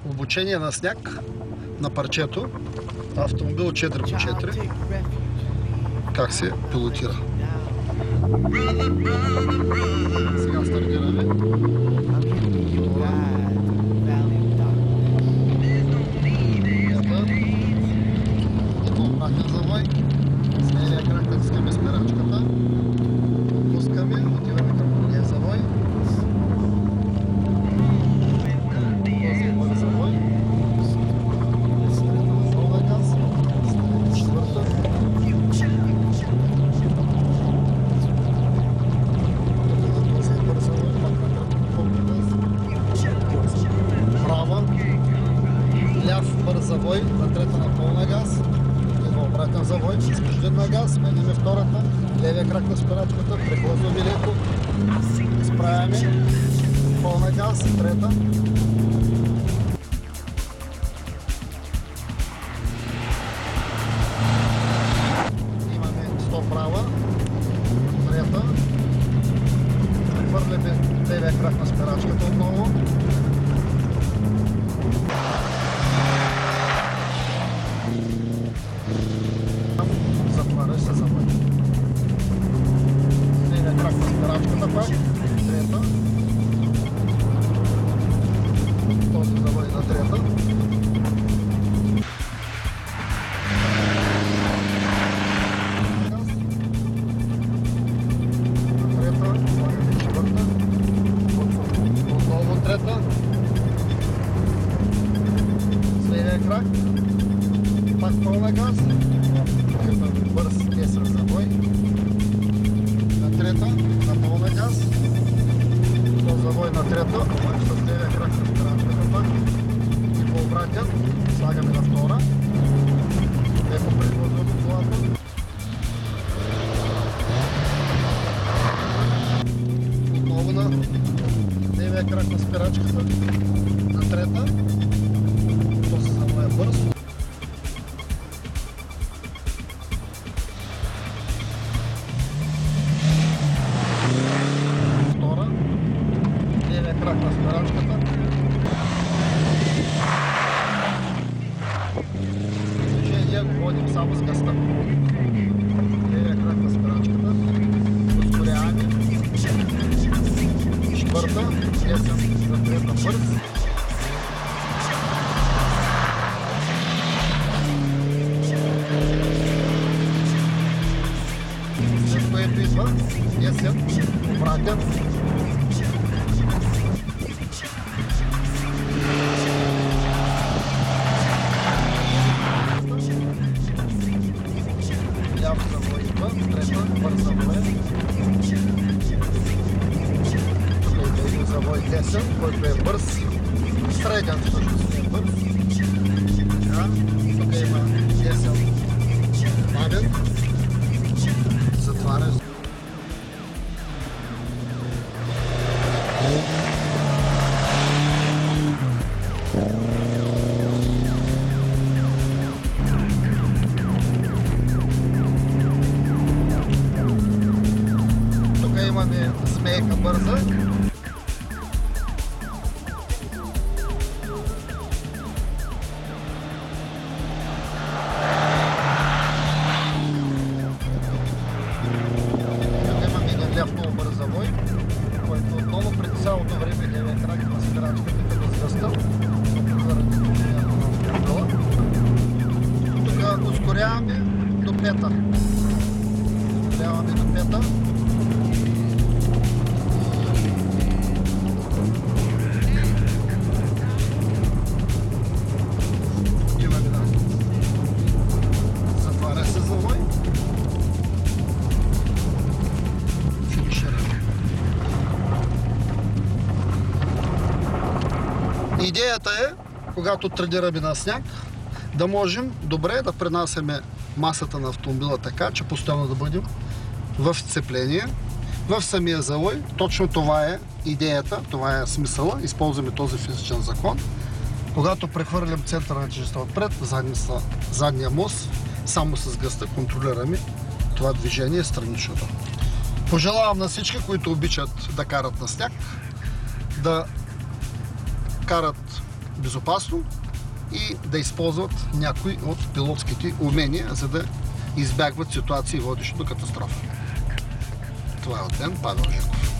Обучение на сняг на парчето. Автомобил 4x4. Как се пилотира. Сега стартираме. Обратен завой. С левия крак натискаме спирачката. Пускаме, отиваме към другия завой. Този първи завой. Пълна газ. Четвърта. Този първи завой. Пак на пълна газ. Права. Ляв бърз завой. На трета на пълна газ. Обратен завой, изпрежден на газ, сменяме втората, левия крак на спирачката, прехлъзваме леко, изправяме, пълна газ, трета. Имаме 100 права, трета, прехвърляме левия крак на спирачката отново. Затваряш се завой. Левия крак на спирачката пак. Трета. Този завой на трета. Трета. Слагаме четвърта. Отново трета. С левия крак. Пак пълна газ. Бърз тесен завой. На трета, на пълна газ. То завой на трета, с левия крак на спирачката пак. И по обратен, слагаме на втора. Леко прехлъзваме колата. Отново на левия крак на спирачката на трета. Този завой е бърз. Крак на спирачката. Движение водим само с газта. Левия крак на спирачката. Ускоряваме. Четвърта. Десен за трета бърз. След което идва 10. Обратен. Ляв завой идва, трета, бърз завой. Тук е един завой десен, който е бърз. Среден всъщност е бърз. Тук има десен бавен. Затваряш. Имаме смейка бърза. Тук имаме един ляв много бърз завой, който отново пред цялото време левия крак на спирачката като сгъста. Тук ускоряваме до пета. Ускоряваме до пета. Затваря се завой. Идеята е, когато тренираме на сняг, да можем добре да пренасяме масата на автомобила така, че постоянно да бъдем в сцепление, в самия завой. Точно това е идеята, това е смисъла. Използваме този физичен закон. Когато прехвърлям центъра на тежестта отпред, задния мост, само с гъста контролираме това движение страничното. Пожелавам на всички, които обичат да карат на сняг, да карат безопасно и да използват някои от пилотските умения, за да избягват ситуации, водещи до катастрофа. Това е от мен, Павел Жеков.